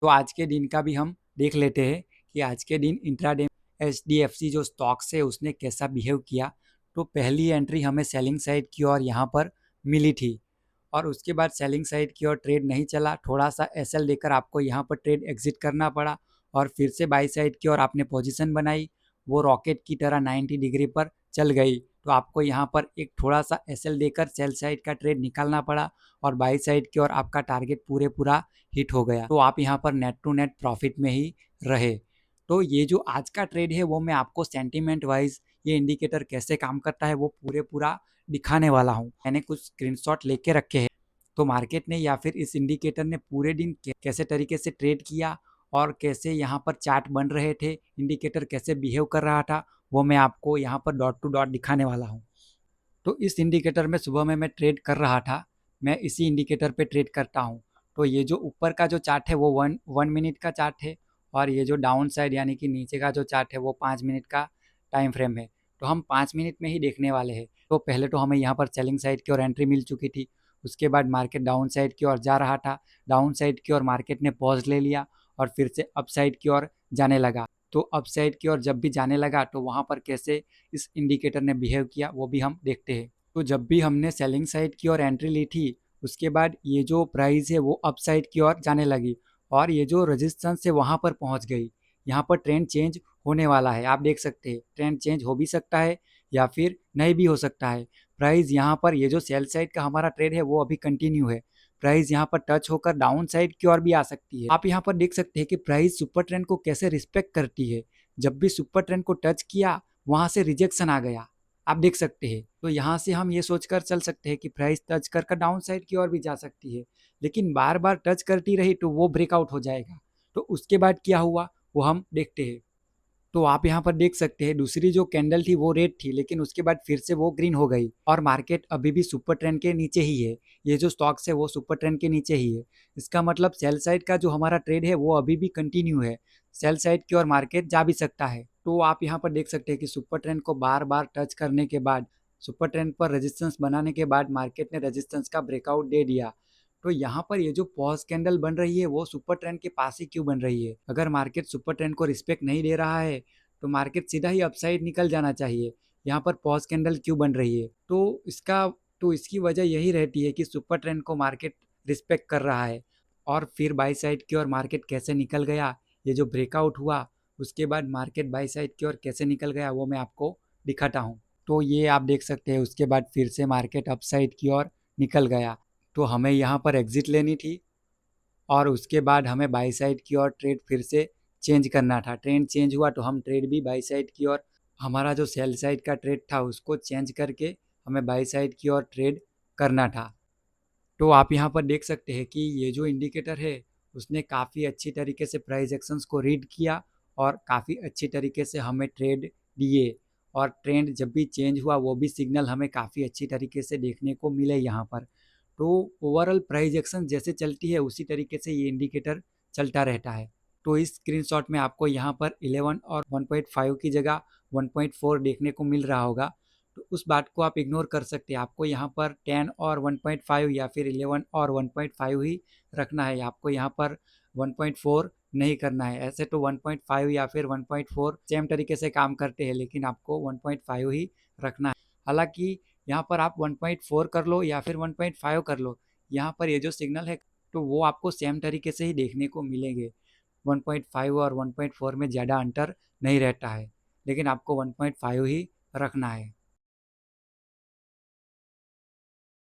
तो आज के दिन का भी हम देख लेते हैं कि आज के दिन इंट्राडे HDFC जो स्टॉक्स है उसने कैसा बिहेव किया। तो पहली एंट्री हमें सेलिंग साइड की और यहाँ पर मिली थी और उसके बाद सेलिंग साइड की ओर ट्रेड नहीं चला, थोड़ा सा एसएल देकर आपको यहाँ पर ट्रेड एग्जिट करना पड़ा और फिर से बाई साइड की ओर आपने पोजीशन बनाई, वो रॉकेट की तरह 90 डिग्री पर चल गई। तो आपको यहाँ पर एक थोड़ा सा एसएल देकर सेल साइड का ट्रेड निकालना पड़ा और बाई साइड की ओर आपका टारगेट पूरा हिट हो गया। तो आप यहाँ पर नेट टू नेट प्रॉफिट में ही रहे। तो ये जो आज का ट्रेड है वो मैं आपको सेंटीमेंट वाइज ये इंडिकेटर कैसे काम करता है वो पूरा दिखाने वाला हूँ। मैंने कुछ स्क्रीनशॉट लेके रखे हैं। तो मार्केट ने या फिर इस इंडिकेटर ने पूरे दिन कैसे तरीके से ट्रेड किया और कैसे यहाँ पर चार्ट बन रहे थे, इंडिकेटर कैसे बिहेव कर रहा था, वो मैं आपको यहाँ पर डॉट टू डॉट दिखाने वाला हूँ। तो इस इंडिकेटर में सुबह में मैं ट्रेड कर रहा था, मैं इसी इंडिकेटर पे ट्रेड करता हूँ। तो ये जो ऊपर का जो चार्ट है वो वन मिनट का चार्ट है और ये जो डाउन साइड यानी कि नीचे का जो चार्ट है वो 5 मिनट का टाइम फ्रेम है। तो हम 5 मिनट में ही देखने वाले हैं। तो पहले तो हमें यहाँ पर सेलिंग साइड की ओर एंट्री मिल चुकी थी, उसके बाद मार्केट डाउन साइड की ओर जा रहा था, डाउन साइड की ओर मार्केट ने पॉज ले लिया और फिर से अप साइड की ओर जाने लगा। तो अप साइड की ओर जब भी जाने लगा तो वहाँ पर कैसे इस इंडिकेटर ने बिहेव किया वो भी हम देखते हैं। तो जब भी हमने सेलिंग साइड की ओर एंट्री ली थी उसके बाद ये जो प्राइस है वो अप साइड की ओर जाने लगी और ये जो रेजिस्टेंस है वहाँ पर पहुँच गई। यहाँ पर ट्रेंड चेंज होने वाला है, आप देख सकते हैं ट्रेंड चेंज हो भी सकता है या फिर नहीं भी हो सकता है। प्राइस यहाँ पर ये जो सेल साइड का हमारा ट्रेड है वो अभी कंटिन्यू है, प्राइस यहाँ पर टच होकर डाउन साइड की ओर भी आ सकती है। आप यहाँ पर देख सकते हैं कि प्राइस सुपर ट्रेंड को कैसे रिस्पेक्ट करती है। जब भी सुपर ट्रेंड को टच किया वहाँ से रिजेक्शन आ गया, आप देख सकते हैं। तो यहाँ से हम ये सोचकर चल सकते हैं कि प्राइस टच कर डाउन साइड की ओर भी जा सकती है, लेकिन बार बार टच करती रही तो वो ब्रेकआउट हो जाएगा। तो उसके बाद क्या हुआ वो हम देखते हैं। तो आप यहाँ पर देख सकते हैं दूसरी जो कैंडल थी वो रेड थी, लेकिन उसके बाद फिर से वो ग्रीन हो गई और मार्केट अभी भी सुपर ट्रेंड के नीचे ही है। ये जो स्टॉक्स है वो सुपर ट्रेंड के नीचे ही है। इसका मतलब सेल साइड का जो हमारा ट्रेड है वो अभी भी कंटिन्यू है, सेल साइड की ओर मार्केट जा भी सकता है। तो आप यहाँ पर देख सकते हैं कि सुपर ट्रेंड को बार बार टच करने के बाद, सुपर ट्रेंड पर रेजिस्टेंस बनाने के बाद मार्केट ने रेजिस्टेंस का ब्रेकआउट दे दिया। तो यहाँ पर ये जो पॉज कैंडल बन रही है वो सुपर ट्रेंड के पास ही क्यों बन रही है? अगर मार्केट सुपर ट्रेंड को रिस्पेक्ट नहीं दे रहा है तो मार्केट सीधा ही अपसाइड निकल जाना चाहिए। यहाँ पर पॉज कैंडल क्यों बन रही है? तो इसकी वजह यही रहती है कि सुपर ट्रेंड को मार्केट रिस्पेक्ट कर रहा है। और फिर बाई साइड की ओर मार्केट कैसे निकल गया, ये जो ब्रेकआउट हुआ उसके बाद मार्केट बाई साइड की ओर कैसे निकल गया वो मैं आपको दिखाता हूँ। तो ये आप देख सकते हैं उसके बाद फिर से मार्केट अपसाइड की ओर निकल गया। तो हमें यहाँ पर एग्जिट लेनी थी और उसके बाद हमें बाई साइड की ओर ट्रेड फिर से चेंज करना था। ट्रेंड चेंज हुआ तो हम ट्रेड भी बाई साइड की ओर, हमारा जो सेल साइड का ट्रेड था उसको चेंज करके हमें बाई साइड की ओर ट्रेड करना था। तो आप यहाँ पर देख सकते हैं कि ये जो इंडिकेटर है उसने काफ़ी अच्छी तरीके से प्राइस एक्शंस को रीड किया और काफ़ी अच्छी तरीके से हमें ट्रेड दिए और ट्रेंड जब भी चेंज हुआ वो भी सिग्नल हमें काफ़ी अच्छी तरीके से देखने को मिले यहाँ पर। तो ओवरऑल प्राइस एक्शन जैसे चलती है उसी तरीके से ये इंडिकेटर चलता रहता है। तो इस स्क्रीनशॉट में आपको यहाँ पर 11 और 1.5 की जगह 1.4 देखने को मिल रहा होगा। तो उस बात को आप इग्नोर कर सकते हैं, आपको यहाँ पर 10 और 1.5 या फिर 11 और 1.5 ही रखना है। आपको यहाँ पर 1.4 नहीं करना है। ऐसे तो 1.5 या फिर 1.4 सेम तरीके से काम करते हैं, लेकिन आपको 1.5 ही रखना है। हालांकि यहाँ पर आप 1.4 कर लो या फिर 1.5 कर लो, यहाँ पर ये जो सिग्नल है तो वो आपको सेम तरीके से ही देखने को मिलेंगे। 1.5 और 1.4 में ज़्यादा अंतर नहीं रहता है, लेकिन आपको 1.5 ही रखना है।